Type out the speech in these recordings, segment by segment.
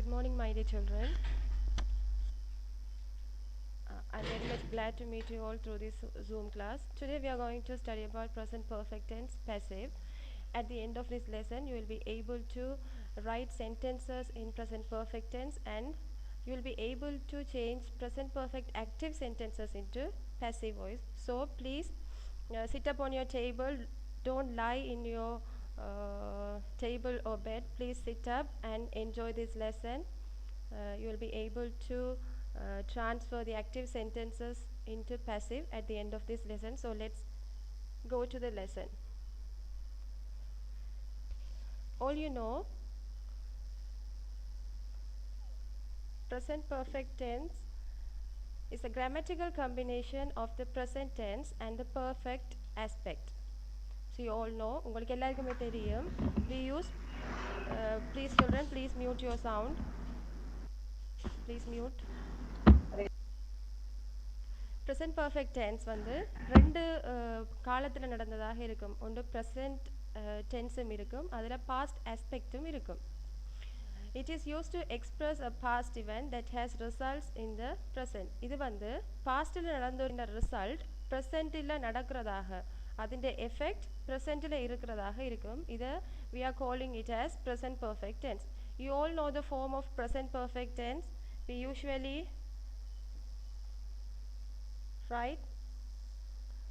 Good morning, my dear children. I'm very much glad to meet you all through this Zoom class. Today we are going to study about present perfect tense passive. At the end of this lesson, you will be able to write sentences in present perfect tense, and you will be able to change present perfect active sentences into passive voice. So please sit up on your table. Don't lie in your table or bed. Please sit up and enjoy this lesson. You will be able to transfer the active sentences into passive at the end of this lesson. So let's go to the lesson. All you know, present perfect tense is a grammatical combination of the present tense and the perfect aspect. So you all know, உங்களுக்கு எல்லாருக்குமே தெரியும். We use, please children, please mute your sound. Please mute. Present perfect tense வந்து ரெண்டு காலத்தில் நடந்ததாக இருக்கும். ஒன்று present tenseம் இருக்கும், அதில் past aspectம் இருக்கும். It is used to express a past event that has results in the present. இது வந்து பாஸ்டில் நடந்த ரிசல்ட் ப்ரெசென்ட்டில் நடக்கிறதாக, அதிൻ്റെ எஃபெக்ட் ப்ரெசென்ட்டில் இருக்கிறதாக இருக்கும். இதை we are calling it as present perfect tense. You all know the form of present perfect tense. We usually write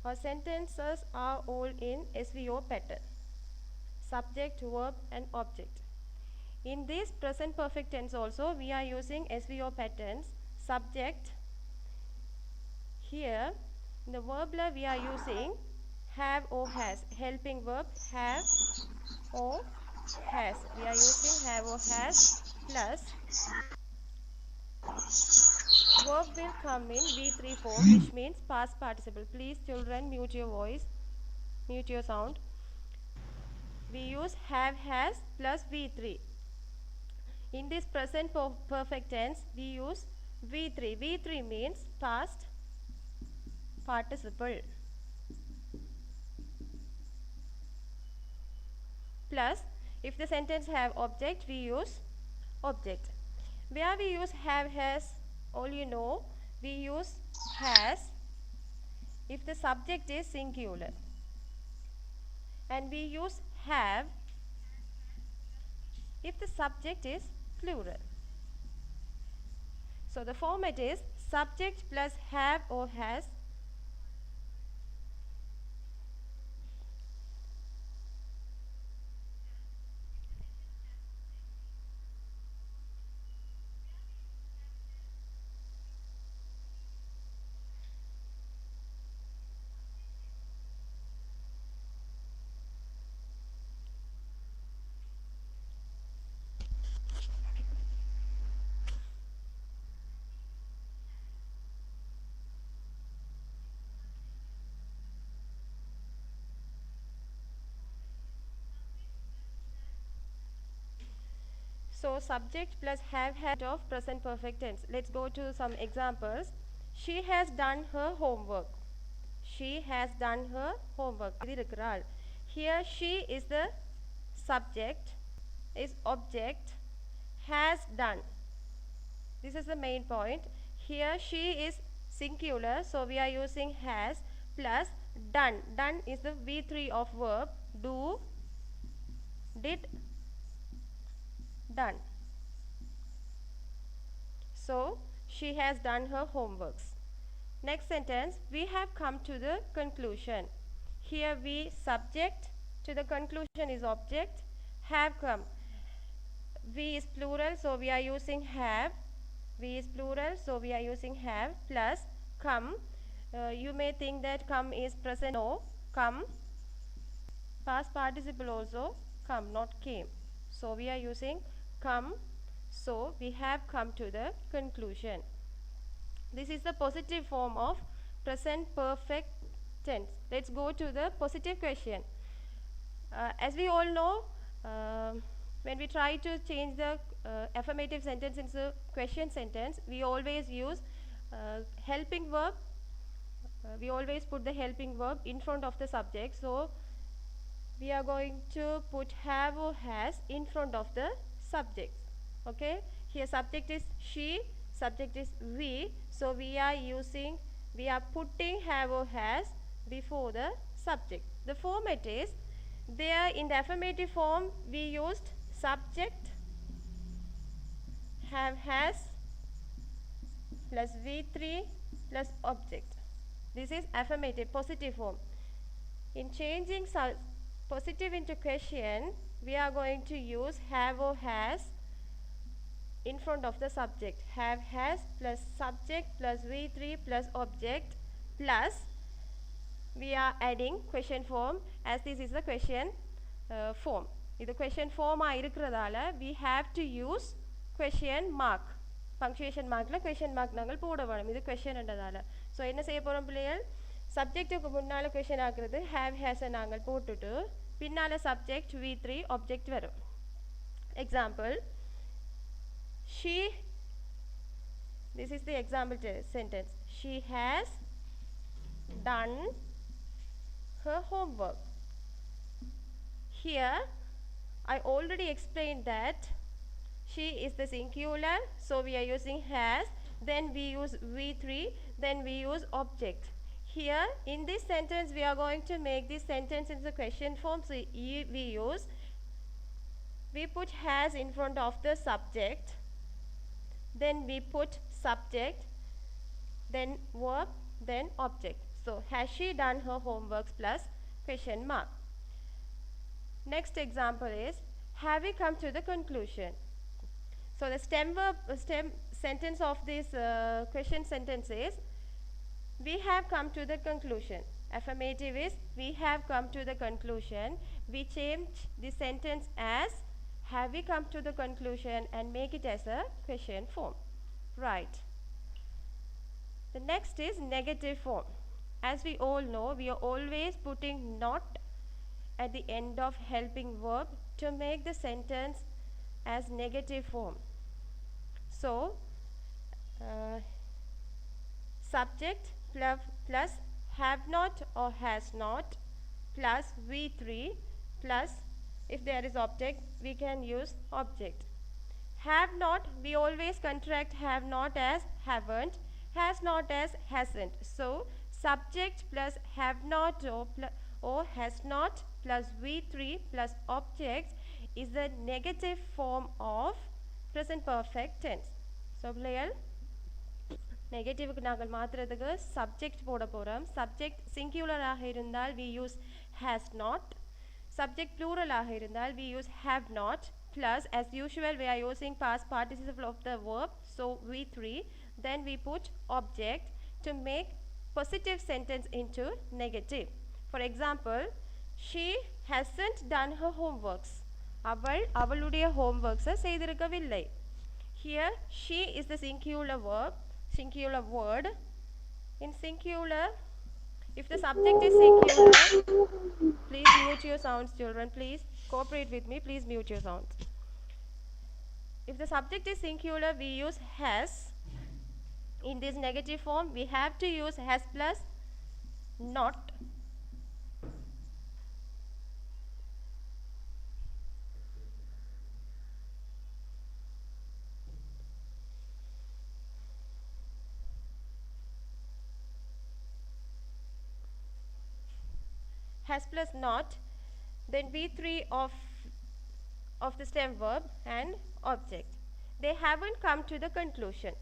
our sentences are all in SVO pattern: subject, verb and object. In this present perfect tense also we are using SVO patterns. Subject, here in the verb we are using have or has, helping verb have or has. We are using have or has plus verb will come in V3 form, which means past participle. Please children, mute your voice, mute your sound. We use have, has plus V3. In this present perfect tense we use V3. V3 means past participle plus if the sentence have object we use object. Where we use have, has, all you know, we use has if the subject is singular, and we use have if the subject is plural. So the format is subject plus have or has So subject plus have had of present perfect tense. Let's go to some examples. She has done her homework. She has done her homework. Here she is the subject, is object, has done. This is the main point. Here she is singular, so we are using has plus done. Done is the V3 of verb do, did, done. So she has done her homeworks. Next sentence, we have come to the conclusion. Here we subject, to the conclusion is object, have come. We is plural, so we are using have. We is plural, so we are using have plus come. You may think that come is present. No, come. Past participle also come, not came. So we are using come. So we have come to the conclusion. This is the positive form of present perfect tense. Let's go to the positive question. As we all know, when we try to change the affirmative sentence into question sentence, we always use helping verb. We always put the helping verb in front of the subject. So we are going to put have or has in front of the subject. Okay, Here subject is she, subject is we, so we are putting have or has before the subject. The format is, there in the affirmative form we used subject have has plus V3 plus object. This is affirmative positive form. In changing positive into question, we are going to use have or has in front of the subject. Have has plus subject plus V3 plus object plus we are adding question form, as this is the question form. This question form we have to use question mark. Punctuation mark la question mark nangal poda vanam. This question endadala. So enna seiya poram pillaigal, subject ku munnala question aakradhu have has nangal potuttu pinnala subject V3 object varum. Example, she, this is the example sentence, she has done her homework. Here I already explained that she is the singular, so we are using has, then we use V3, then we use object. Here in this sentence we are going to make this sentence in the question form, so we put has in front of the subject, then we put subject, then verb, then object. So has she done her homeworks plus question mark. Next example is, have we come to the conclusion? So the stem sentence of this question sentence is, we have come to the conclusion. Affirmative is, we have come to the conclusion. We change the sentence as, have we come to the conclusion, and make it as a question form. Right. The next is negative form. As we all know, we are always putting not at the end of helping verb to make the sentence as negative form. So subject plus have not or has not plus V3 plus, if there is object we can use object. Have not, we always contract have not as haven't, has not as hasn't. So subject plus have not or has not plus V3 plus object is the negative form of present perfect tense. So negative நாங்கள் மாத்துறதுக்கு subject போட போறோம். Subject singular ஆக இருந்தால் we use has not. Subject plural ஆக இருந்தால் we use have not plus, as usual we are using past participle of the verb, so V3, then we put object to make positive sentence into negative. For example, she hasn't done her homeworks. அவளுடைய homeworks செய்திருக்கவில்லை. Here she is the singular verb, singular word. In singular, if the subject is singular, please mute your sounds, children. Please cooperate with me. Please mute your sounds. If the subject is singular, we use has. In this negative form, we have to use has plus not. Has plus not, then V3 of the stem verb and object. They haven't come to the conclusion.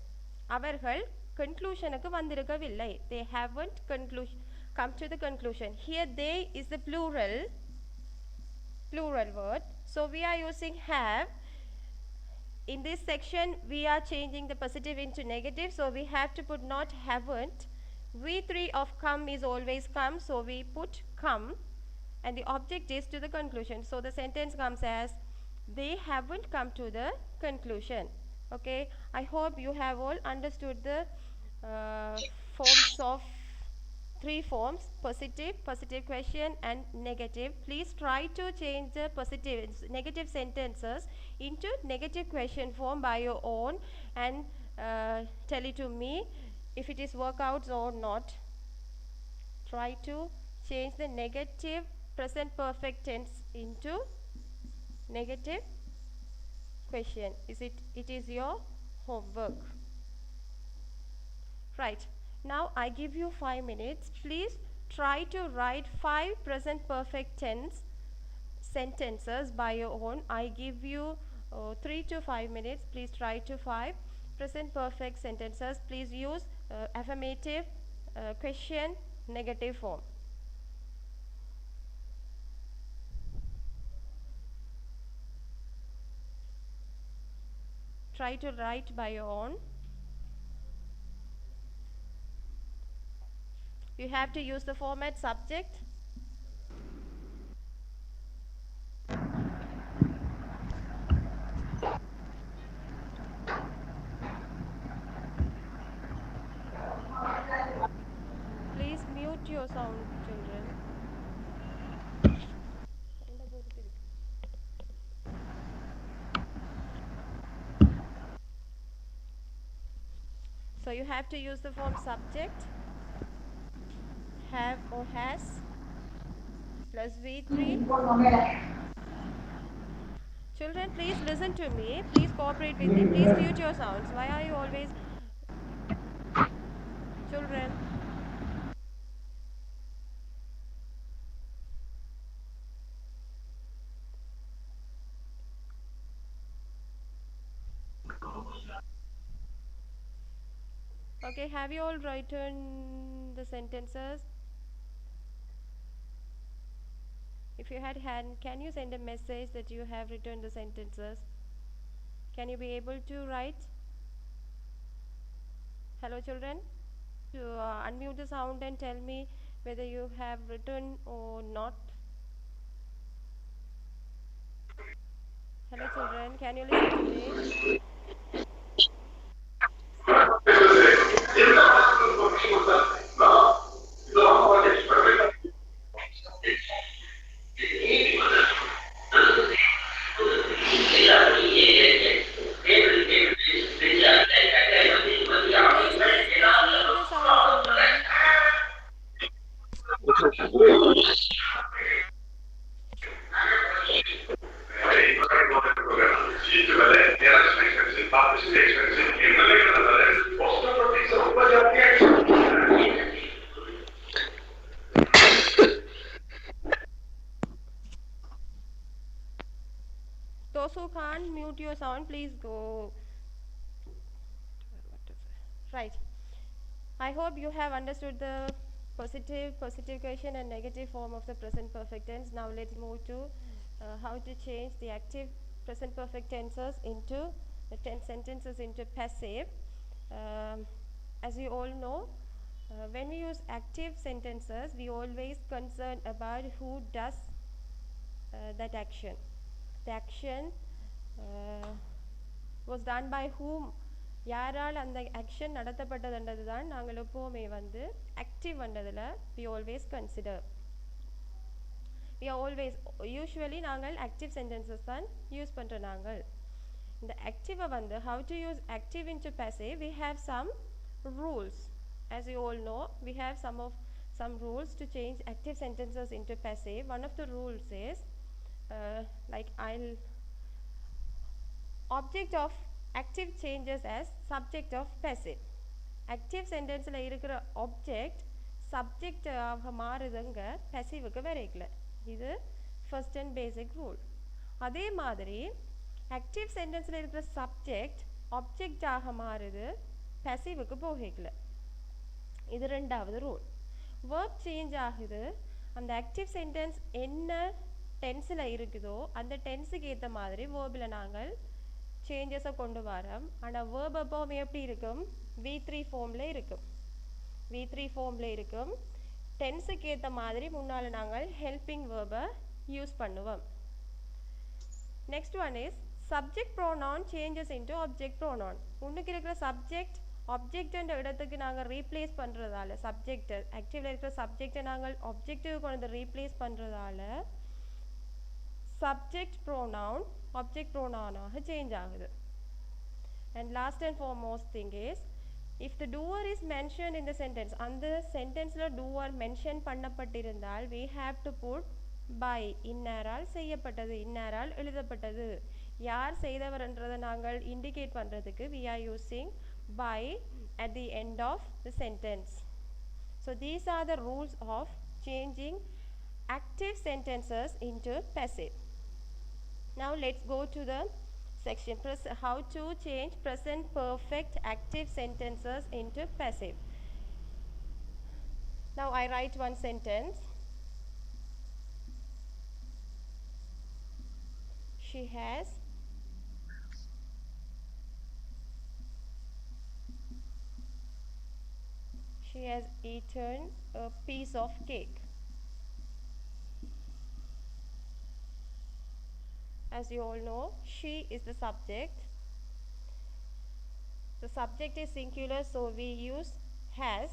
அவர்கள் conclusionக்கு வந்திருக்கவில்லை. They haven't come to the conclusion. Here they is the plural word, so we are using have. In this section we are changing the positive into negative, so we have to put not haven't. V3 of come is always come, so we put come, and the object is to the conclusion. So the sentence comes as, they haven't come to the conclusion. Okay, I hope you have all understood the forms of three forms: positive question and negative. Please try to change the negative sentences into negative question form by your own, and tell it to me if it is workouts or not. Try to change the negative present perfect tense into negative question. It is your homework. Right. Now I give you 5 minutes. Please try to write 5 present perfect tense sentences by your own. I give you 3 to 5 minutes. Please try to 5 present perfect sentences. Please use affirmative, question, negative form. Try to write by your own. You have to use the format subject. Please mute your sound, children. So you have to use the form subject, have or has, plus V3. Children, please listen to me. Please cooperate with me. Please mute your sounds. Why are you always... Children. Okay, have you all written the sentences? If you had hand, can you send a message that you have written the sentences? Can you be able to write? Hello, children. To unmute the sound and tell me whether you have written or not. Hello, children. Can you listen to me? Please mute the sound, children. Those who can't mute your sound, please go. Right. I hope you have understood the positive question and negative form of the present perfect tense. Now let's move to how to change the active present perfect tenses into the tense sentences into passive. As you all know, when we use active sentences, we always concern about who does that action. The action was done by whom, யாரால் அந்த action நடத்தப்பட்டதுன்றது தான் நாங்கள் எப்போவுமே வந்து active வந்ததில் we always consider. we are always usually நாங்கள் active sentences தான் use பண்ணுற நாங்கள். இந்த ஆக்டிவை வந்து how to use active into passive, we have some rules. As you all know, we have some rules to change active sentences into passive. One of the rules is like I'll object of active changes as subject of passive. Active sentence la irukra object subject ஆக மாறுதுங்க passive-க்கு வரைக்கல. இது first and basic rule. அதே மாதிரி active sentence la irukra subject object ஆக மாறுது passive-க்கு போகல. இது இரண்டாவது rule. verb change ஆகுது அந்த active sentence என்ன tense-ல இருக்குதோ அந்த tense-க்கு ஏத்த மாதிரி verb-ல நாங்கள் changes கொண்டு வரோம். ஆனா verb எப்பவுமே எப்படி இருக்கும்? V3 ஃபார்ம்ல இருக்கும். V3 ஃபார்ம்ல இருக்கும். tense-க்கு ஏத்த மாதிரி முன்னால நாங்கள் helping verb யூஸ் பண்ணுவோம். Next one is subject pronoun changes into object pronoun. முன்னுக்கு இருக்கிற subject object என்ற இடத்துக்கு நாங்கள் replace பண்றதால subject active-ல இருக்கிற subject நாங்கள் object-க்கு கொண்டு replace பண்றதால subject pronoun object pronoun ஆக change ஆகுது. And last and foremost thing is if the doer is mentioned in the sentence, அந்த sentenceல doer mention பண்ணப்பட்டிருந்தால் we have to put by, இன்னாரால் செய்யப்பட்டது, இன்னாரால் எழுதப்பட்டது. யார் செய்தவர்ன்றதை நாங்கள் indicate பண்ணுறதுக்கு we are using by at the end of the sentence. So these are the rules of changing active sentences into passive. Now let's go to the section how to change present perfect active sentences into passive. Now I write one sentence. She has eaten a piece of cake. As you all know, she is the subject. The subject is singular, so we use has,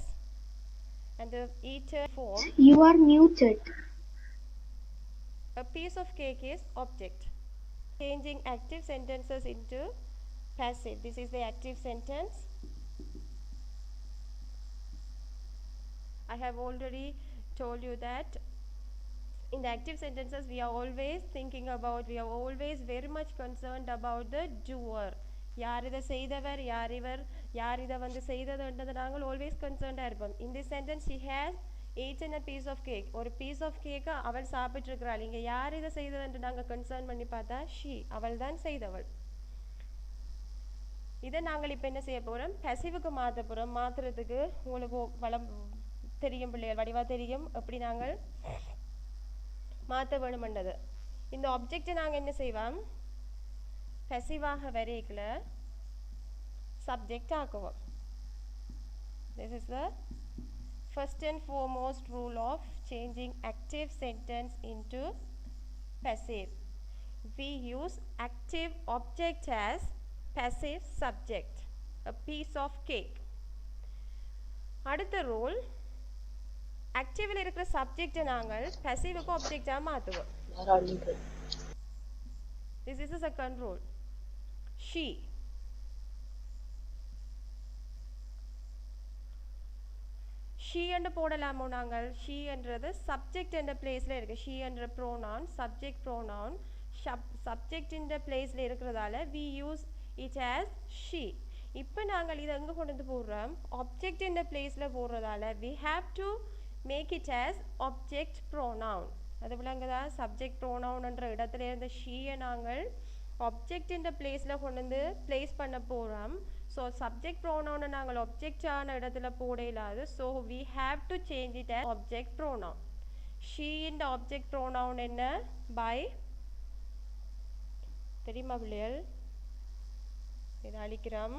and the eaten form. You are muted. A piece of cake is object. Changing active sentences into passive. This is the active sentence. I have already told you that in the active sentences we are always very much concerned about the doer. யார் இதை செய்தவர், யார் இதை வந்து செய்ததுன்றது நாங்கள் always concerned இருப்போம். In this sentence she has eaten a piece of cake. ஒரு piece of cake அவள் சாப்பிட்டிருக்கிறாள். இங்கே யார் இதை செய்ததுன்னு நாங்கள் கன்சர்ன் பண்ணி பார்த்தா she, அவள் தான் செய்தவள். இதை நாங்கள் இப்போ என்ன செய்ய போகிறோம், பசிவுக்கு மாற்ற போகிறோம். மாற்றுறதுக்கு உங்களுக்கு வளம் தெரியும் பிள்ளைகள், வடிவாக தெரியும் எப்படி நாங்கள் மாற்ற வேணுமென்றது. இந்த ஆப்ஜெக்டை நாங்கள் என்ன செய்வோம், பசிவாக வரைக்கல சப்ஜெக்ட் ஆக்குவோம். This is the first and foremost rule of changing active sentence into passive. We use active object as passive subject. A piece of cake. அடுத்த ரூல், ஆக்டிவில் இருக்கிற சப்ஜெக்டை நாங்கள் பசிவுக்கு ஆப்ஜெக்டாக மாற்றுவோம். This is the second rule. She. She என்று போடலாமோ நாங்கள், she என்றது subject என்ற பிளேஸில் இருக்குது. she என்ற ப்ரோனவுன் சப்ஜெக்ட் ப்ரோனவுன் சப்ஜெக்ட் என்ற பிளேஸில் இருக்கிறதால we use it as she. இப்போ நாங்கள் இதை எங்கே கொண்டு வந்து போடுறோம், ஆப்ஜெக்ட் என்ற பிளேஸில் போடுறதால we have to make it as object pronoun. அது விளங்குதா, சப்ஜெக்ட் ப்ரோனவுன்ன்ற இடத்துல இருந்த ஷீயை நாங்கள் ஆப்ஜெக்ட் என்ற பிளேஸில் கொண்டு வந்து பிளேஸ் பண்ண போகிறோம். ஸோ சப்ஜெக்ட் ப்ரோனவுனை நாங்கள் ஆப்ஜெக்டான இடத்துல போட இல்லாது, so we have to change it as object pronoun. she இந்த ஆப்ஜெக்ட் ப்ரோனவுன் என்ன, by, தெரியுமா பிள்ளைகள், இதை அழிக்கிறோம்,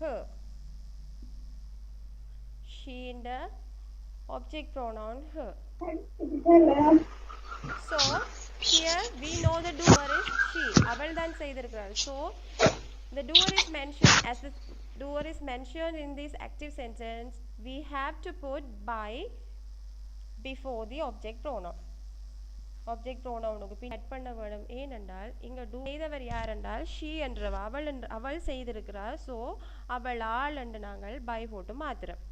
her. She in the object pronoun her. So here we know the doer is she. அவள் தான் செய்திருக்கிறாள். So the doer is mentioned as the doer is mentioned in this active sentence. We have to put by before the object pronoun. Object pronoun bin add பண்ண வேணும். ஏனென்றால் இங்க do செய்தவர் யார் என்றால் she என்றவ, அவள் செய்திருக்கிறார். So அவள் ஆள் என்று நாங்கள் by போட்டு மாத்துறோம்.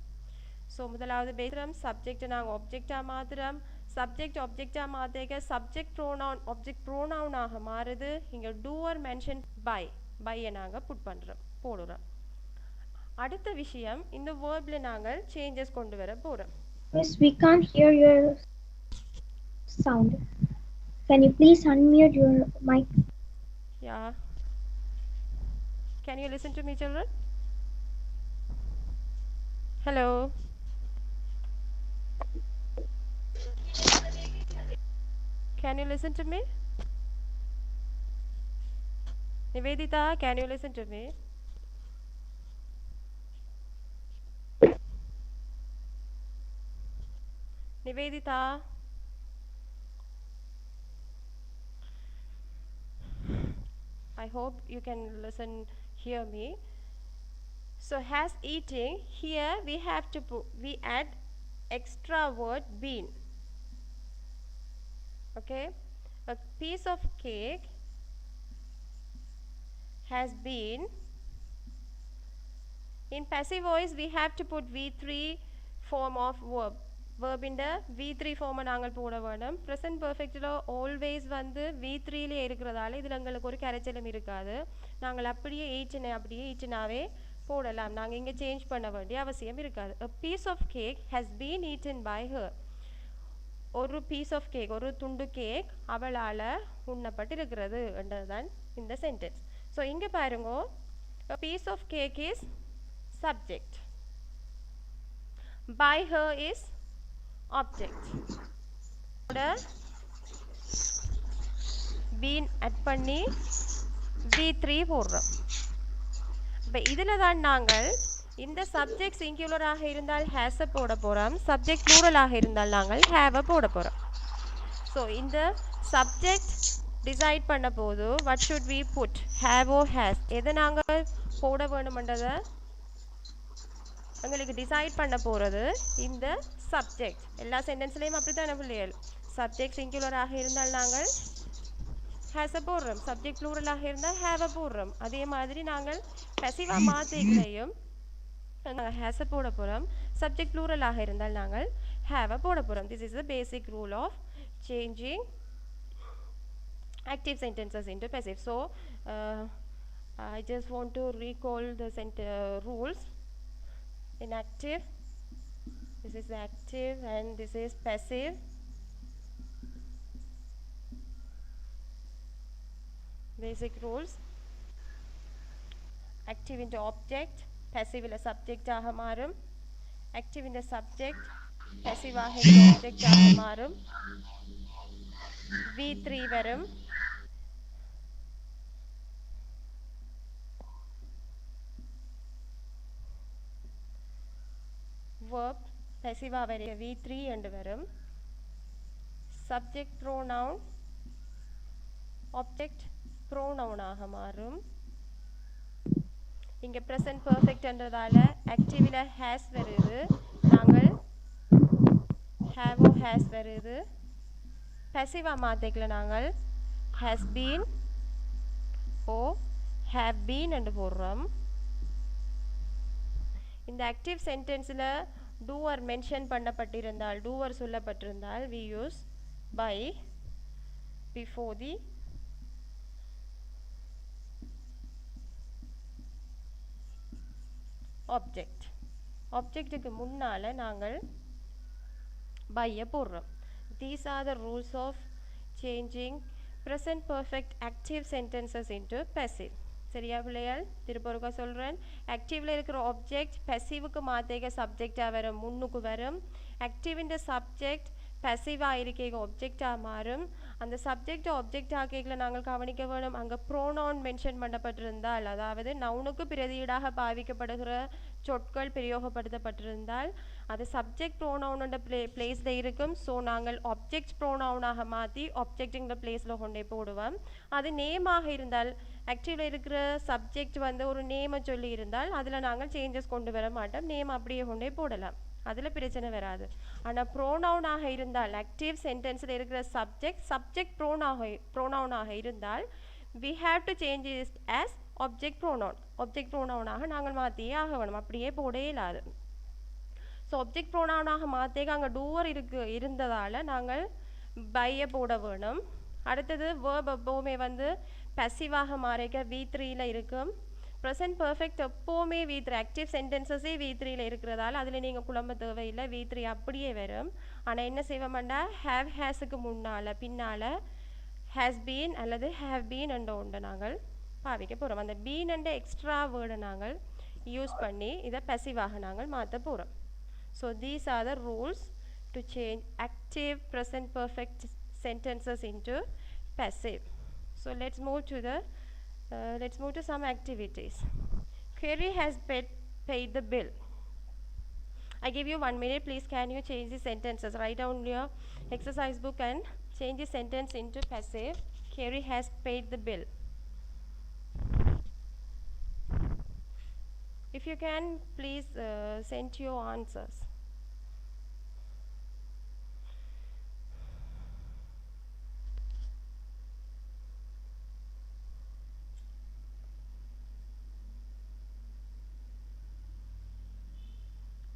ஸோ முதலாவது பேசுகிறோம், சப்ஜெக்டை நாங்கள் ஆப்ஜெக்டாக மாற்றுறோம். சப்ஜெக்ட் ஆப்ஜெக்டாக மாற்றிக்க சப்ஜெக்ட் ப்ரோனவுன் ஆப்ஜெக்ட் ப்ரோனவுனாக மாறுது. இங்கே டூவர் மென்ஷன் பையை நாங்கள் போடுறோம். அடுத்த விஷயம், இந்த வேர்பில் நாங்கள் சேஞ்சஸ் கொண்டு வர போகிறோம். Miss, we can't hear your sound. Can you please unmute your mic? Yeah. Can you listen to me, children? Hello. Can you listen to me? Nivedita, can you listen to me? Nivedita. I hope you can hear me. So has eating, here we have to we add extra word been. Okay, a piece of cake has been. In passive voice we have to put V3 form of verb. verb in the V3 form நாங்கள் போட வேணும். present perfectல always வந்து V3லே இருக்கிறதால இதில் எங்களுக்கு ஒரு கரைச்சலும் இருக்காது. நாங்கள் அப்படியே ஈச்சினாவே போடலாம். நாங்கள் இங்கே சேஞ்ச் பண்ண வேண்டிய அவசியம் இருக்காது. a piece of cake has been eaten by her. ஒரு piece of cake, ஒரு துண்டு கேக் அவளால் உண்ணப்பட்டிருக்கிறது என்றதுதான் இந்த சென்டென்ஸ். ஸோ இங்கே பாருங்க, a piece of cake is subject, by her is object. been add பண்ணி V3 போடுறோம். இப்போ இதில் தான் நாங்கள் இந்த சப்ஜெக்ட் சிங்குலராக இருந்தால் ஹேஸை போட போகிறோம், சப்ஜெக்ட் ப்ளூரலாக இருந்தால் நாங்கள் ஹேவை போட போகிறோம். ஸோ இந்த சப்ஜெக்ட் டிசைட் பண்ண போது what should we put, have or has, எதை நாங்கள் போட வேணுமென்றதை எங்களுக்கு டிசைட் பண்ண போகிறது இந்த சப்ஜெக்ட். எல்லா சென்டென்ஸ்லேயும் அப்படி தானே பிள்ளைகள், சப்ஜெக்ட் சிங்குலராக இருந்தால் நாங்கள் ஹேஸை போடுறோம், சப்ஜெக்ட் ப்ளூரலாக இருந்தால் ஹேவை போடுறோம். அதே மாதிரி நாங்கள் பெசிவாக மாற்றிக்கலையும் நாங்கள் ஹேஸை போட போகிறோம், சப்ஜெக்ட் ப்ளூரலாக இருந்தால் நாங்கள் ஹேவை போட போகிறோம். This is the basic rule of changing active sentences into passive. So I just want to recall the rules. In active, this is active and this is passive. Basic rules: active into object, passive in a subject ஆக மாறும், active in the subject, passive ஆக இந்த object ஆக மாறும், V3 வரும், verb passive வரைய V3 என்று வரும், subject pronoun object pronoun ஆக மாறும். இங்கே present perfect என்றதால activeல has வருது, நாங்கள் have or has வருது. passive மாத்திக்கல நாங்கள் has been or have been என்று போடுறோம். இந்த active sentenceல doer mention பண்ணப்பட்டிருந்தால், doer சொல்லப்பட்டிருந்தால் we use by before the object. objectக்கு முன்னால நாங்கள் by போடுறோம். These are the rules of changing present perfect active sentences into passive. சரியா பிள்ளைகள்? திருப்பொருக்கா சொல்கிறேன். ஆக்டிவில் இருக்கிற ஆப்ஜெக்ட் passiveக்கு மாற்றேக சப்ஜெக்டாக வரும், முன்னுக்கு வரும். ஆக்டிவ் இந்த சப்ஜெக்ட் passive-ஆக இருக்க ஆப்ஜெக்டாக மாறும். அந்த சப்ஜெக்ட் ஆப்ஜெக்ட் ஆக்கைகளை நாங்கள் கவனிக்க வேணும், அங்கே ப்ரோனவுன் மென்ஷன் பண்ணப்பட்டிருந்தால், அதாவது நவுனுக்கு பிரதியீடாக பாவிக்கப்படுகிற சொற்கள் பிரயோகப்படுத்தப்பட்டிருந்தால் அது சப்ஜெக்ட் ப்ரோனவுனோட பிளேஸில் இருக்கும். ஸோ நாங்கள் ஆப்ஜெக்ட் ப்ரோனவுனாக மாற்றி ஆப்ஜெக்டுங்கிற பிளேஸில் கொண்டே போடுவோம். அது நேமாக இருந்தால், ஆக்டிவில் இருக்கிற சப்ஜெக்ட் வந்து ஒரு நேமை சொல்லி இருந்தால் அதில் நாங்கள் சேஞ்சஸ் கொண்டு வர மாட்டோம், நேம் அப்படியே கொண்டே போடலாம், அதில் பிரச்சனை வராது. ஆனால் ப்ரோனவுனாக இருந்தால், ஆக்டிவ் சென்டென்ஸில் இருக்கிற சப்ஜெக்ட் ப்ரோனவுனாக இருந்தால் we have to change it as object pronoun. object pronoun-ஆக நாங்கள் மாற்றியே ஆக வேணும், அப்படியே போடே இல்லாது. ஸோ object pronoun-ஆக மாற்றேக அங்கே டூவர் இருந்ததால் நாங்கள் பையை போட வேணும். அடுத்தது verb எப்போவுமே வந்து passive-ஆக மாறிக்க V3ல இருக்கும். ப்ரெசன்ட் பர்ஃபெக்ட் எப்போவுமே V3, ஆக்டிவ் சென்டென்சஸே V3ல இருக்கிறதால அதில் நீங்கள் குழம்ப தேவையில்லை, V3 அப்படியே வரும். ஆனால் என்ன செய்வோம்னா have hasக்கு முன்னால் பின்னால் has been அல்லது have been என்ற ஒன்றை நாங்கள் பாவிக்க போகிறோம். அந்த been என்ற எக்ஸ்ட்ரா வேர்டை நாங்கள் யூஸ் பண்ணி இதை passive-ஆக நாங்கள் மாற்ற போகிறோம். So these are the rules to change active present perfect sentences into passive. So let's move to some activities. Query has paid the bill. I give you 1 minute. Please can you change the sentences? Write down your exercise book and change the sentence into passive. Query has paid the bill. If you can, please send your answers.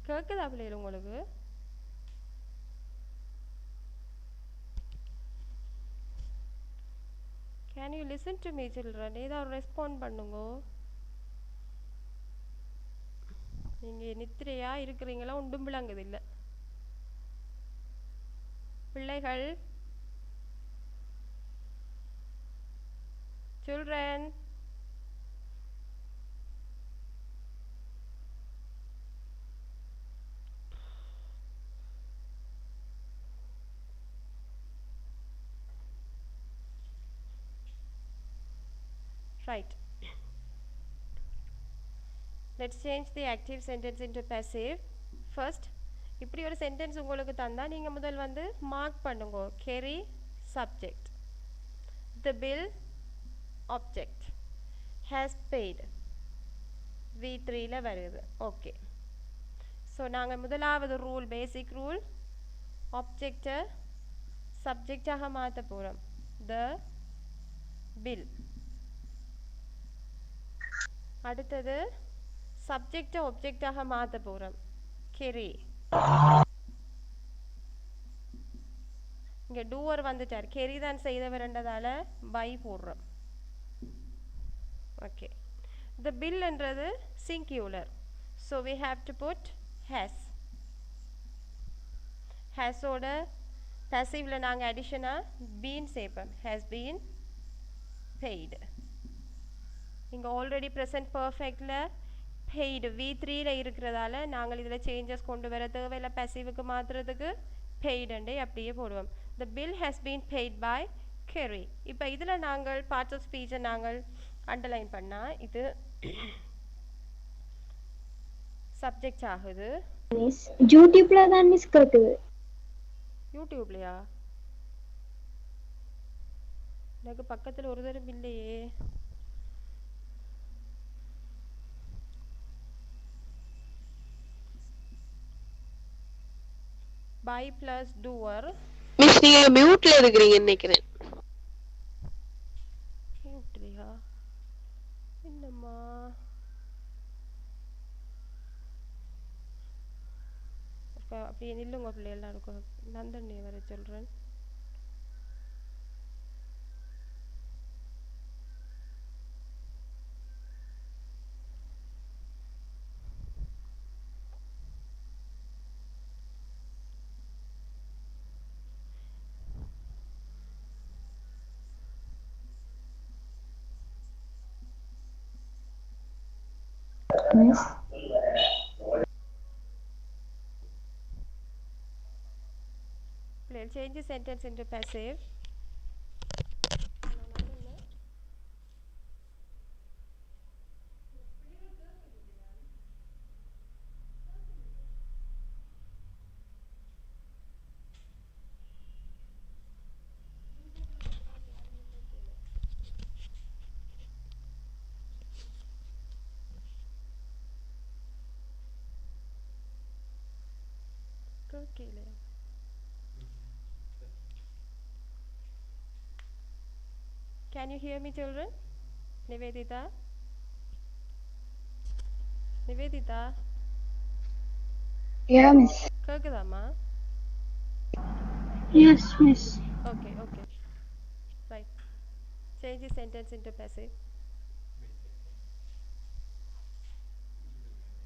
கேட்குதா பிள்ளைகள் உங்களுக்கு? Can you listen to me, children? ஏதாவது respond பண்ணுங்க. நீங்கள் நித்திரையா இருக்கிறீங்களா? ஒன்றும் விளங்குது இல்லை. பிள்ளைகள், children, right. Let's change the active sentence into passive. First, இப்படி ஒரு சென்டென்ஸ் உங்களுக்கு தந்தா நீங்கள் முதல் வந்து மார்க் பண்ணுங்க. carry subject, the bill object, has paid V3ல வருது. ஓகே, ஸோ நாங்கள் முதலாவது ரூல், பேசிக் ரூல், ஆப்ஜெக்டை சப்ஜெக்டாக மாற்ற போகிறோம். the bill. அடுத்தது சப்ஜெக்டை ஒப்ஜெக்டாக மாற்ற போகிறோம். carry. இங்கே டூவர் வந்துட்டார், கெரி தான் செய்தவர்ன்றதால பை போடுறோம். ஓகே, த பில்ன்றது singular, so we have to put has. ஹேஸோட பேசிவில் நாங்கள் அடிஷனாக பீன் சேர்ப்போம். Has been paid. இங்கே ஆல்ரெடி ப்ரெசன்ட் பர்ஃபெக்டில் பெய்டு V3ல இருக்கிறதால நாங்கள் இதில் சேஞ்சஸ் கொண்டு வர தேவையில்லை. பேசிவுக்கு மாற்றுறதுக்கு பெய்டுண்டே அப்படியே போடுவோம். The bill has been paid by Kerry. இப்போ இதில் நாங்கள் பார்ட்ஸ் ஆஃப் ஸ்பீச்சை நாங்கள் அண்டர்லைன் பண்ணால் இது சப்ஜெக்ட் ஆகுது. மிஸ் யூடியூப்ல தான் மிஸ் கேக்குது. யூடியூப்லையா? எனக்கு பக்கத்தில் ஒரு தரம் இல்லையே. by plus doer. மிஸ் நீங்க மியூட்ல இருக்கீங்கன்னு நினைக்கிறேன். மியூட்லையா? என்னம்மா அப்படியே நில்லுங்க பிள்ளை, எல்லாருக்கும் நந்தண்ணே வர சொல்கிறேன். Miss change the sentence into passive. Can you hear me, children? Nivedita? Nivedita? Yeah, miss. கேக்குதாம்மா? Yes, miss. Okay, okay. Right. Change the sentence into passive.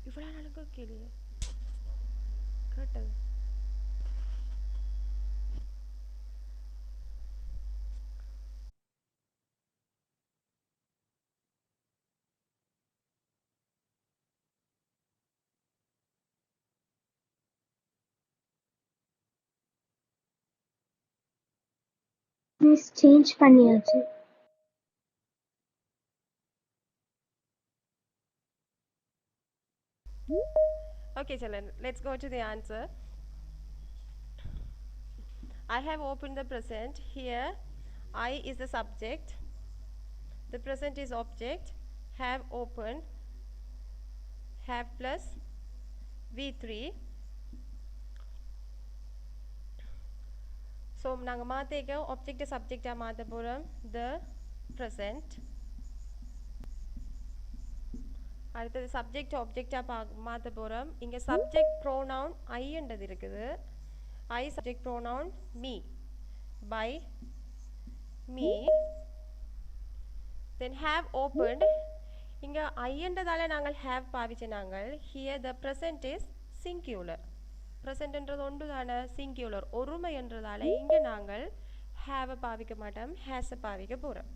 இவ்வளோ நாளும் கேட்கலையே, கேட்டது. மிஸ் சேஞ்ச் பண்ணியாச்சு. Okay, children, let's go to the answer. I have opened the present. Here, I is the subject. The present is object. Have opened. Have plus V3. So, நாங்கள் மாற்றிக்க object subject மாற்ற போகிறோம். The present. அடுத்தது subject object மாற்ற போகிறோம். இங்கே subject pronoun I என்றது இருக்குது. I subject pronoun me. By me. then have opened. இங்க I என்றதால நாங்கள் have பாவிச்ச நாங்கள். Here the present is singular. present என்றது ஒன்று தானே singular. ஒருமை என்றதால இங்க நாங்கள் have பாவிக்க மாட்டோம், has பாவிக்க போறோம்.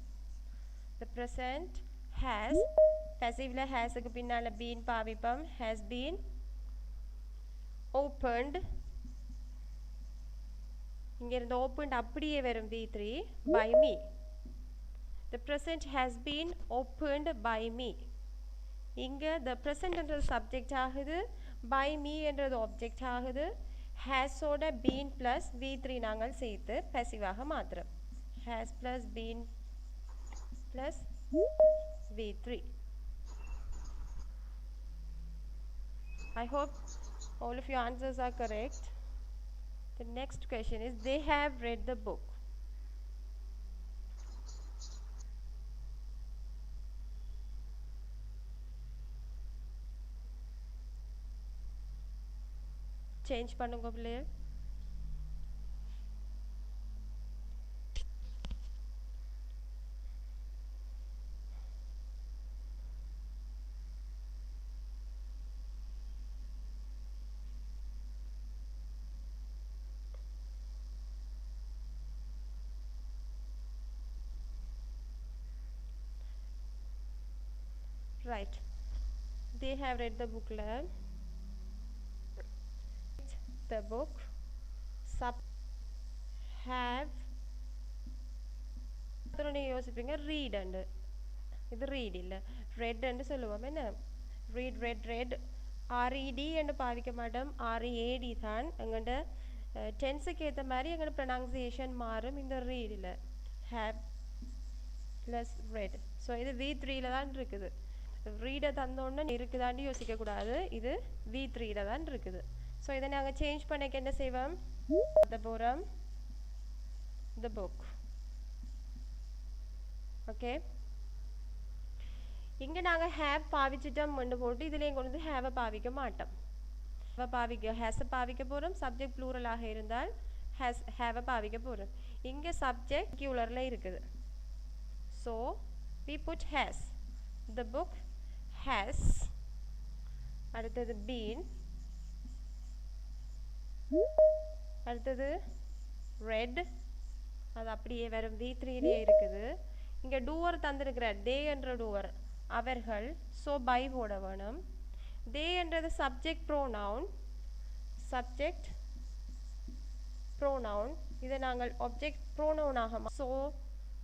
The present has passive hasக்கு பின்னால been பாவிப்போம். has been opened. இங்க இருந்து opened அப்படியே வரும் v3 by me. The present has been opened by me. இங்க the present என்றது subject ஆகுது, by me என்றது object ஆகுது. has ஓட been plus v3 நாங்கள் சேர்த்து passive-ஆக மாத்துறோம். has plus been plus v3. I hope all of your answers are correct. The next question is, they have read the book. Change பண்ணுங்க பிள்ளைகள். Right. They have read the book. The book. Sub have யோசிப்பீங்க read and இது read இல்ல read and சொல்லுவோம் என்ன read read read red என்று பாவிக்க மாட்டோம் read தான் எங்கட டென்ஸுக்கு ஏற்ற மாதிரி எங்கட pronunciation மாறும் இந்த read இல்ல have plus read ஸோ இது v3ல தான் இருக்குது read தந்தோன்னு இருக்குதாண்டி யோசிக்க கூடாது இது v3ல தான் இருக்குது ஸோ இதை நாங்கள் சேஞ்ச் பண்ணக்கு என்ன செய்வோம் the போகிறோம் the book. Okay. இங்க நாங்க have பாவிச்சிட்டோம் ன்னு போட்டு இதுலயும் கொண்டு வந்து have பாவிக்க மாட்டோம். has பாவிக்க போறோம் subject plural ஆக இருந்தால் have பாவிக்க போறோம். இங்க subject singularல இருக்குது. So we put has. The book has அடுத்தது been அடுத்தது read அது அப்படியே வரும் v3லே இருக்குது இங்க doer தந்திருக்கிற they என்ற doer அவர்கள் so by போட வேணும் they என்றது subject pronoun இதை நாங்கள் object pronoun ஆக so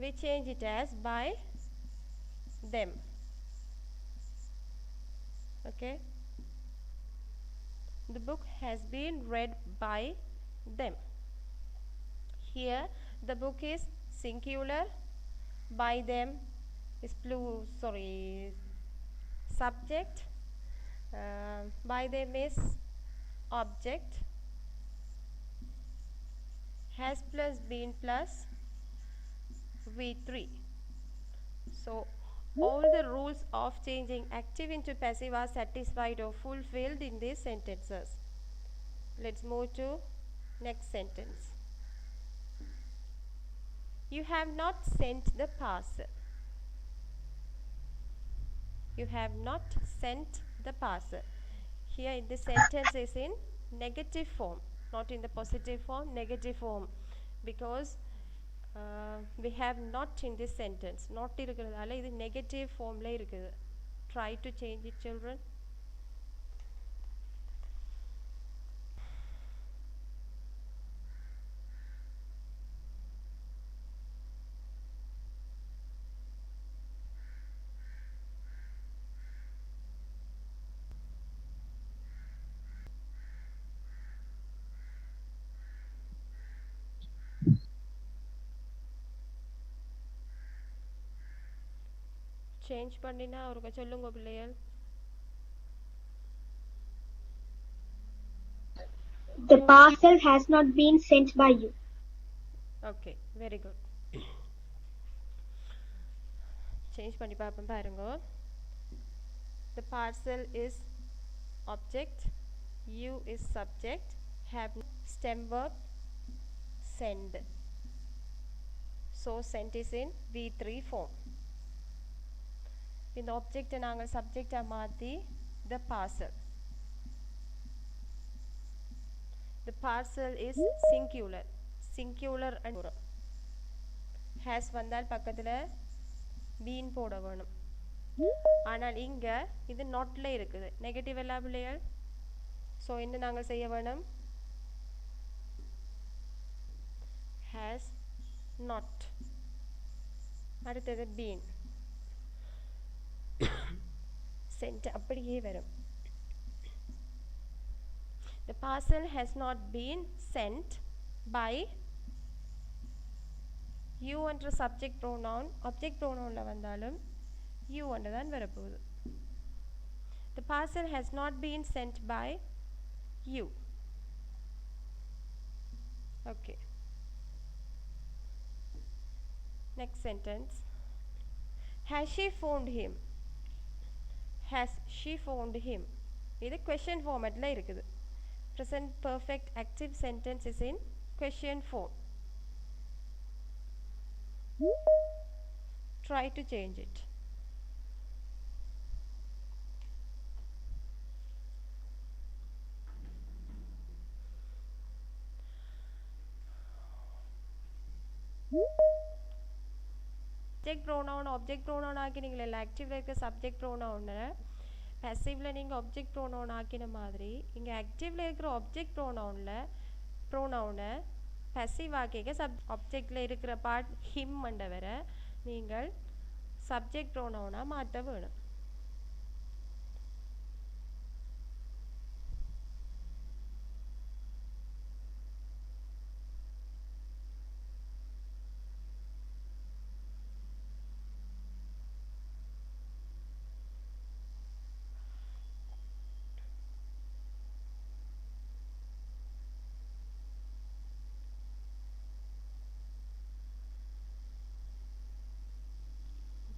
we change it as by them. Okay, the book has been read by them. Here the book is singular, by them is subject, by them is object, has plus been plus v3. So all the rules of changing active into passive are satisfied or fulfilled in these sentences. Let's move to next sentence. You have not sent the parcel. You have not sent the parcel. Here the sentence is in negative form, not in the positive form, negative form, because we have not in this sentence. Not இருக்கிறதால இது negative formல இருக்குது. Try to change it, children. Change பண்ணினா அவருக்கு சொல்லுங்க பிள்ளைகள். The parcel has not been sent by you. Okay, very good. Change பண்ணி பாப்போம் பாருங்க. The parcel is object, you is subject, have stem verb send. So sent is in v3 form. இந்த ஆப்ஜெக்டை நாங்கள் சப்ஜெக்டாக மாற்றி the parcel. The parcel is singular. Singular and plural. Has வந்தால் பக்கத்தில் been போட வேணும். ஆனால் இங்கே இது notல இருக்குது நெகட்டிவ் எல்லா பிள்ளைகள். ஸோ என்ன நாங்கள் செய்ய வேணும்? has not. அடுத்தது been. sent அப்படியே வரும். The parcel has not been sent by you என்ற subject pronoun. object pronounல வந்தாலும் you என்று தான் வரப்போகுது. The parcel has not been sent by you. Okay. Next sentence. Has she found him? Has she found him? இது question formatல இருக்குது. Present perfect active sentence is in question form. Try to change it. Subject pronoun object pronoun ஆக்கினீங்களா ஆக்டிவ்ல இருக்க subject pronoun passiveல நீங்க object pronoun ஆக்கின மாதிரி இங்க ஆக்டிவ்ல இருக்கிற object pronoun passive ஆக்கிக்க objectல இருக்கிற part him மண்டவர நீங்கள் subject pronoun மாற்ற வேணும்.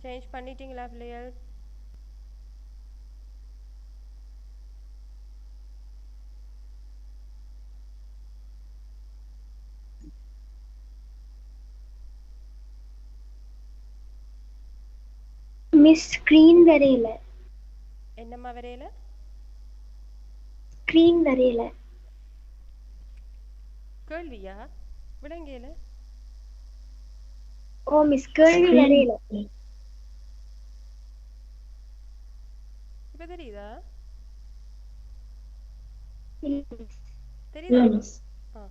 சேஞ்ச் பண்ணிட்டீங்களா பிள்ளைகள்? மிஸ் ஸ்கிரீன் வரையில. என்னம்மா வரையில? ஸ்கிரீன் வரையில. கேள்வியா? விளங்கல. ஓ மிஸ் கேள்வி வரையில. இப்ப தெரியுதா? தெரியுதா? ஆ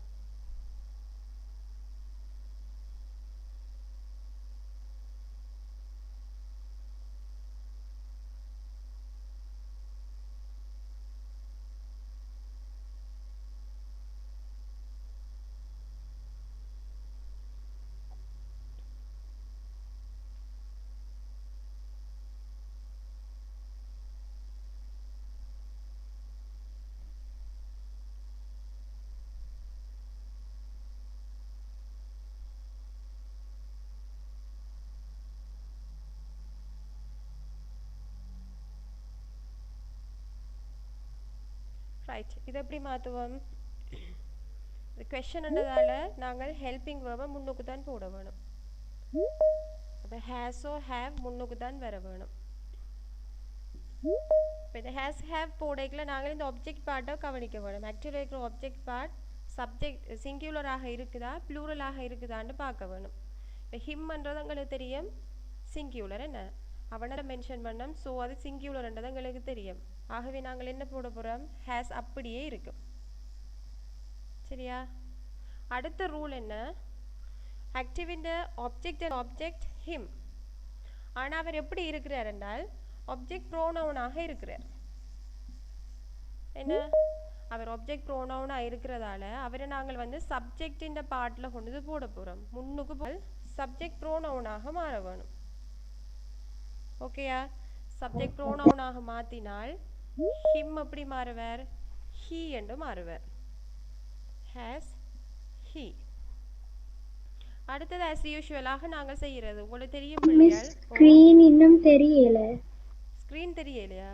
ரைட். இதை எப்படி மாற்றுவோம்? இந்த கொஷன்ன்றதால நாங்கள் ஹெல்பிங் வேர்பை முன்னுக்கு தான் போட வேணும். அப்போ ஹேஸோ ஹேவ் முன்னுக்கு தான் வர வேணும். இப்போ இந்த ஹேஸ் ஹேவ் போடைக்குள்ள நாங்கள் இந்த ஆப்ஜெக்ட் பார்ட்டை கவனிக்க வேணும். ஆக்சுவலாக இருக்கிற ஆப்ஜெக்ட் பார்ட் சப்ஜெக்ட் சிங்குலராக இருக்குதா ப்ளூரலாக இருக்குதான்னு பார்க்க வேணும். இப்போ ஹிம்ன்றது எங்களுக்கு தெரியும் சிங்குலர், என்ன அவனை மென்ஷன் பண்ணோம். ஸோ அது சிங்குலர்ன்றது எங்களுக்கு தெரியும். ஆகவே நாங்கள் என்ன போட போகிறோம்? ஹேஸ் அப்படியே இருக்கும். சரியா? அடுத்த ரூல் என்ன? ஆக்டிவின் ஆப்ஜெக்ட் ஹிம். ஆனால் அவர் எப்படி இருக்கிறார் என்றால் ஆப்ஜெக்ட் ப்ரோனவுனாக இருக்கிறார். என்ன? அவர் ஆப்ஜெக்ட் ப்ரோனவுனாக இருக்கிறதால அவரை நாங்கள் வந்து சப்ஜெக்டின் பார்ட்டில் கொண்டு போட போகிறோம். முன்னுக்கு சப்ஜெக்ட் ப்ரோனவுனாக மாற வேணும். ஓகேயா? சப்ஜெக்ட் ப்ரோனவுனாக மாற்றினால் ஹிம் எப்படி மாறுவார்? ஹீ என்று மாறுவார். Has he. அடுத்தது as யூஷுவலாக நாங்கள் செய்கிறது உங்களுக்கு தெரியும் பிள்ளைகள். ஸ்கிரீன் இன்னும் தெரியல. ஸ்கிரீன் தெரியலையா?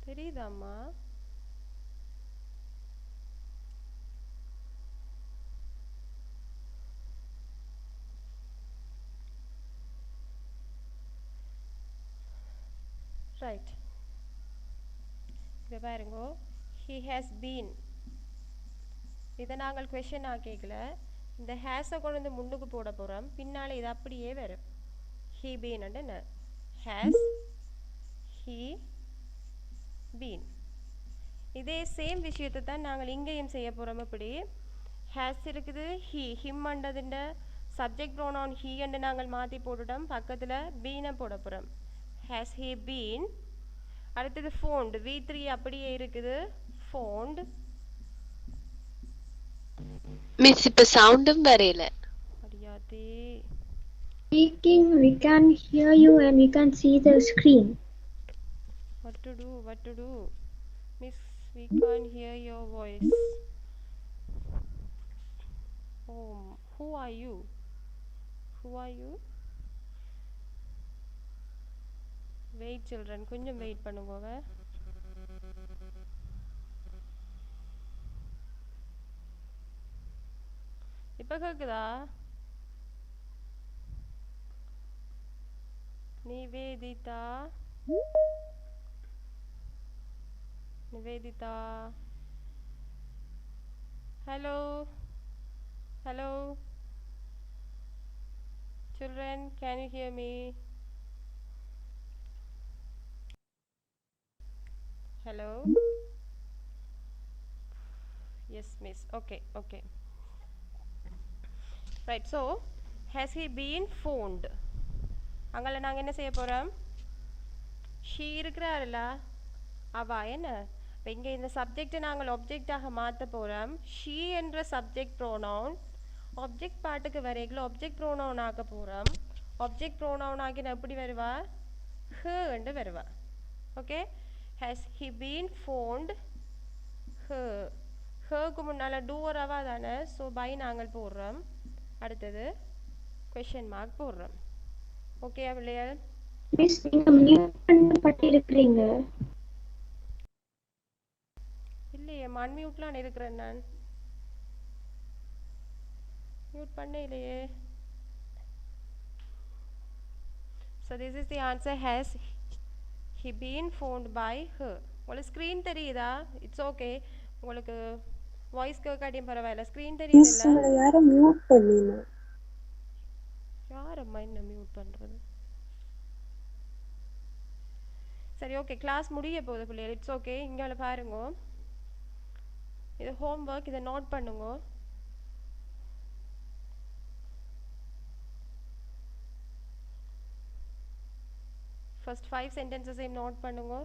தெரியுதாம்மா? ரைட், இப்போ பாருங்கோ. ஹி ஹேஸ் பீன், இதை நாங்கள் கொஷன் கேட்கல. இந்த ஹேஸை கொண்டு வந்து முன்னுக்கு போட போகிறோம், பின்னால் இது அப்படியே வரும். ஹீ பீன் என்ன, ஹேஸ் ஹீ பீன். இதே சேம் விஷயத்தை தான் நாங்கள் இங்கேயும் செய்ய போகிறோம். இப்படி ஹேஸ் இருக்குது, ஹிம் அண்டதுண்ட சப்ஜெக்ட் ப்ரோனவுன் ஹீ என்று நாங்கள் மாற்றி போட்டுட்டோம், பக்கத்தில் பீனை போட போகிறோம். Has he been. அடுத்தது ஃபோன்டு, V3 அப்படியே இருக்குது, ஃபோன்டு. மிஸ் இப்ப சவுண்டும் வரையல. அடியாதே. Speaking, we can hear you and we can see the screen. What to do? What to do? Miss, we can't hear your voice. Oh, who are you? Who are you? Wait children, கொஞ்சம் wait பண்ணுங்க. இப்போ கேக்குதா? Nivedita, Nivedita, hello, hello children, can you hear me? Hello. Yes miss, okay, okay. Right, so has he been phoned? அங்கே நாங்கள் என்ன செய்ய போகிறோம்? She இருக்கிறாருல்ல, அவா என்ன, இப்போ இங்கே இந்த சப்ஜெக்டை நாங்கள் ஆப்ஜெக்டாக மாற்ற போகிறோம். ஷீ என்ற சப்ஜெக்ட் ப்ரோனவுன் ஆப்ஜெக்ட் பாட்டுக்கு வரைக்கும் ஆப்ஜெக்ட் ப்ரோனவுன் ஆக்க போகிறோம். ஆப்ஜெக்ட் ப்ரோனவுன் ஆகினா எப்படி வருவா? ஹ என்று வருவா. Okay, has he been font ஹ. ஹக்கு முன்னால் டூர் அவா தானே, ஸோ பை நாங்கள் போடுறோம். அடுத்தது கொஷன் மார்க் போடுறோம். ஓகே பிள்ளைகள்? மிஸ், நீங்க மியூட் பண்ணப்பட்டிருக்கிறீங்க. இல்லையே, அன்மியூட்லாம் இருக்கிறேன் நான். மியூட் பண்ண இல்லையே. So this is the answer. Has he been phoned by her? உங்களுக்கு ஸ்க்ரீன் தெரியுதா? இட்ஸ் ஓகே, உங்களுக்கு வாய்ஸ் கேட்காட்டியும் பரவாயில்ல. ஸ்க்ரீன் தெரியுது இல்லை? யாரும் மியூட் பண்ணல. யார் அம்மா என்ன மியூட் பண்ணுறது? சரி, ஓகே, கிளாஸ் முடிய போகுது பிள்ளைகள். It's okay. இங்கே பாருங்க, இது ஹோம் ஒர்க், இதை நோட் பண்ணுங்க. ஃபர்ஸ்ட் 5 சென்டென்சஸையும் நோட் பண்ணுங்க.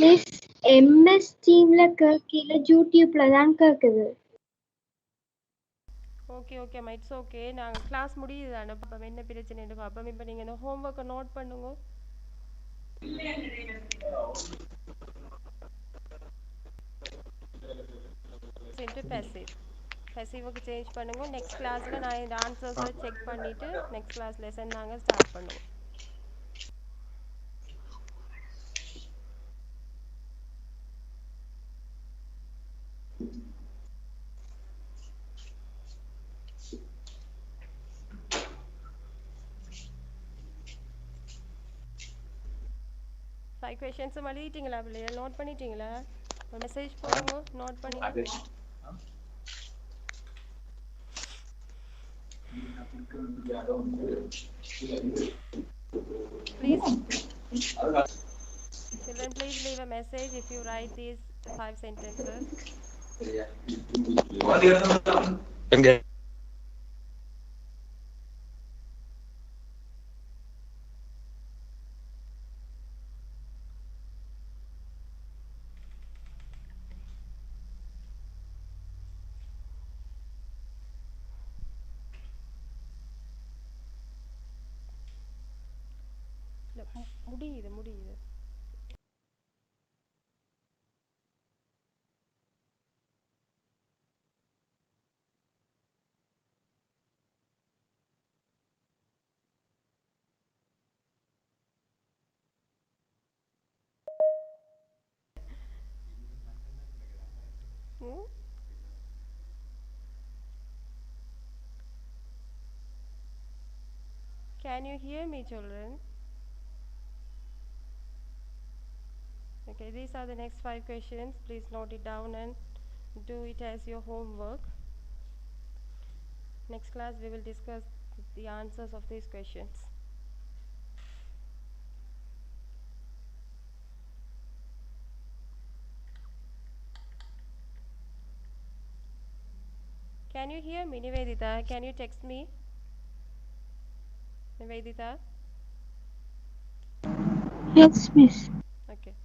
மிஸ், MS டீம்ல கேட்கல, யூடியூப்ல தான் கேட்குது. ஓகே ஓகேம்மா, இட்ஸ் ஓகே. நாங்கள் கிளாஸ் முடியுது தானே, பார்ப்போம் என்ன பிரச்சனைன்னு பார்ப்போம். இப்போ நீங்கள் இந்த ஹோம் ஒர்க்கை நோட் பண்ணுங்க. into passive. passive-க்கு சேஞ்ச் பண்ணுங்க. நெக்ஸ்ட் கிளாஸில் நான் இந்த ஆன்சர்ஸை செக் பண்ணிவிட்டு நெக்ஸ்ட் கிளாஸ் லெசன் நாங்கள் ஸ்டார்ட் பண்ணுவோம். ஃபைவ் கொஷின்ஸும் எழுதிட்டீங்களா பிள்ளைகள்? நோட் பண்ணிட்டீங்களா? ஒரு மெசேஜ் போடுங்க நோட் பண்ணி. Please, children, please leave a message if you write these 5 sentences. முடியுது முடியுது. Hmm? Can you hear me, children? Okay, these are the next 5 questions. Please note it down and do it as your homework. Next class, we will discuss the answers of these questions. Can you hear me, Nivedita? Can you text me? Nivedita? Yes, Miss. Okay.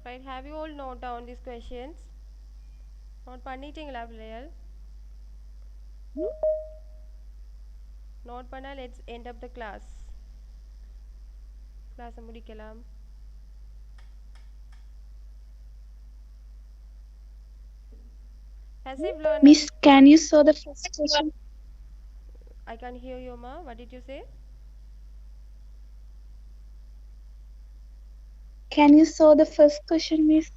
Right, have you all note down these questions? Note பண்ணிட்டீங்களா பிள்ளைகள்? Note பண்ணா let's end up the class. Class முடிக்கலாம். Passive learners. Miss, can you show the first question? I can't hear you, ma. What did you say? Can you show the first question, Miss?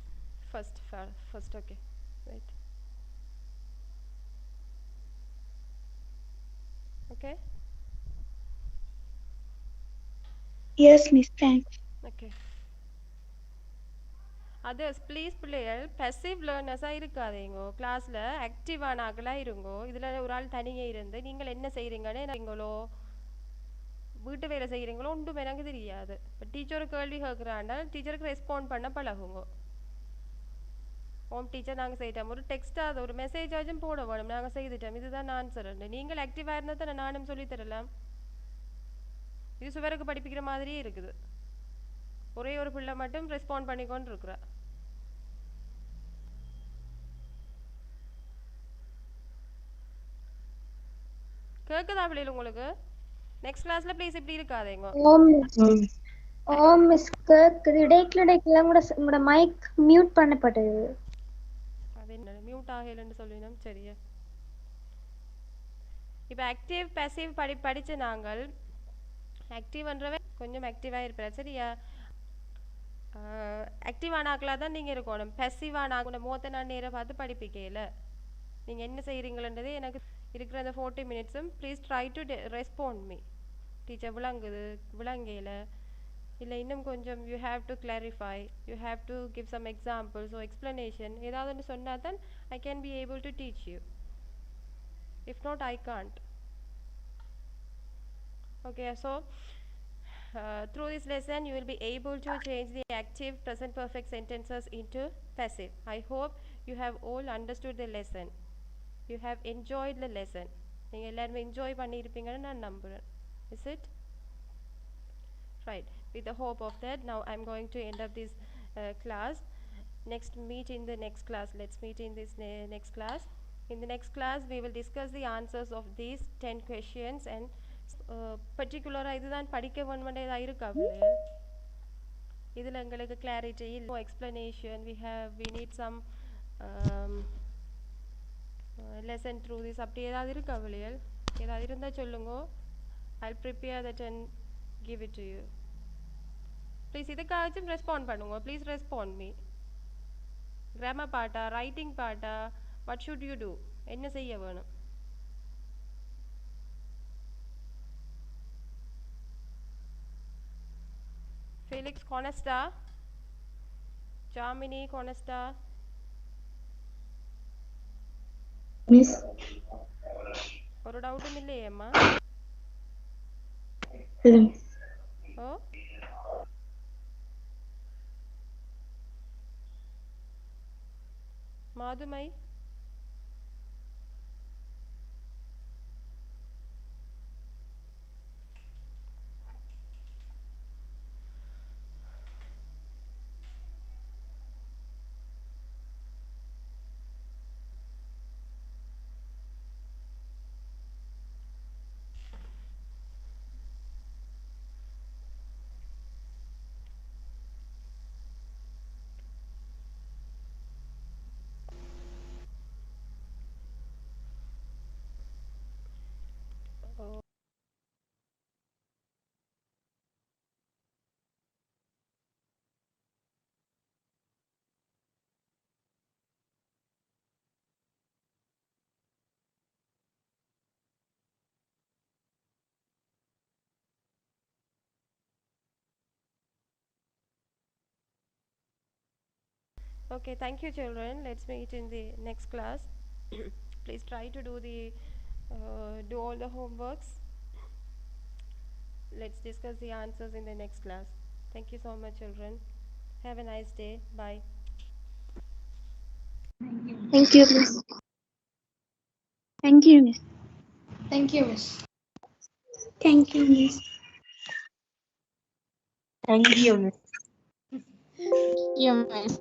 First, okay. Right. Okay. Yes, Miss. Thanks. Okay. Others please பிள்ளைகள் passive லேர்னர்ஸாக இருக்காதீங்கோ. கிளாஸில் ஆக்டிவான ஆக்களாக இருங்கோ. இதில் ஒரு ஆள் தனியே இருந்து நீங்கள் என்ன செய்கிறீங்கன்னு நீங்களோ வீட்டு வேலை செய்கிறீங்களோ ஒன்றும் எனக்கு தெரியாது. இப்போ டீச்சர் கேள்வி கேட்குறாண்டா டீச்சருக்கு ரெஸ்பாண்ட் பண்ண பழகுங்க. ஹோம் டீச்சர் நாங்கள் செய்யிட்டோம், ஒரு டெக்ஸ்ட்டாக அது ஒரு மெசேஜாச்சும் போட வேணும், நாங்கள் செய்துட்டோம், இதுதான் ஆன்சர். நீங்கள் ஆக்டிவாக இருந்தால் தான் நானும் சொல்லித்தரலாம். இது சுவருக்கு படிப்பிக்கிற மாதிரியே இருக்குது. ஒரே ஒரு பிள்ளை மட்டும் ரெஸ்பாண்ட் பண்ணிக்கொண்டு இருக்கிறா. கேட்குதா பிள்ளைகள் உங்களுக்கு? நெக்ஸ்ட் கிளாஸ்ல ப்ளீஸ் இப்படி இருக்காதேங்க. ஓ மிஸ் கேக்குது. இடைக்குள்ள உங்களோட மைக் மியூட் பண்ணப்பட்டது. அது என்ன மியூட் ஆகலைன்னு சொல்லினோம். சரியா, இப்போ ஆக்டிவ் பேசிவ் படித்த நாங்கள் ஆக்டிவ்ன்றவன் கொஞ்சம் ஆக்டிவாக இருப்பார். சரியா, ஆக்டிவான ஆக்களாக தான் நீங்கள் இருக்கணும். பேசிவான ஆகுன மோத்த நான் நேராக பார்த்து படிப்பிக்கல. நீங்கள் என்ன செய்கிறீங்களன்றதே எனக்கு இருக்கிற அந்த 40 minutes please try to respond me. Teacher விளங்கையில் இல்லை இன்னும் கொஞ்சம் you have to clarify, you have to give some examples so explanation ஏதாவது ஒன்று சொன்னால் தான் I can be able to teach you. If not I can't. Okay, so through this lesson you will be able to change the active present perfect sentences into passive. I hope you have all understood the lesson. You have enjoyed the lesson. நீங்கள் எல்லாருமே enjoy பண்ணியிருப்பீங்கன்னு நான் நம்புகிறேன். Is it? Right. With the hope of that, now I'm going to end up this class. Meet in the next class. Let's meet in this next class. In the next class, we will discuss the answers of these 10 questions and பர்டிகுலராக இதுதான் படிக்க வேண்டியதாக இருக்கா பிள்ளைகள்? இதில் எங்களுக்கு clarity இல்லை, explanation, we need some lesson through this. அப்படி ஏதாவது இருக்கா பிள்ளைகள்? ஏதாவது இருந்தால் சொல்லுங்க. I'll prepare that and give it to you. Please இதுக்காச்சும் ரெஸ்பாண்ட் பண்ணுங்க. Please respond me. கிராமர் பாட்டா, ரைட்டிங் பாட்டா, what should you do? என்ன செய்ய வேணும்? Felix Conesta, Jamini Conesta. Miss. ഒരു ഡൗട്ടും ഇല്ലേ അമ്മ? ഇല്ല. ഓ മാധുമൈ ഓ okay, thank you children. Let's meet in the next class. Please try to do all the homeworks. Let's discuss the answers in the next class. Thank you so much children. Have a nice day. Bye. Thank you, Miss. Thank you, Miss. Thank you, Miss. Thank you, Miss. Thank you, Miss. You, Miss.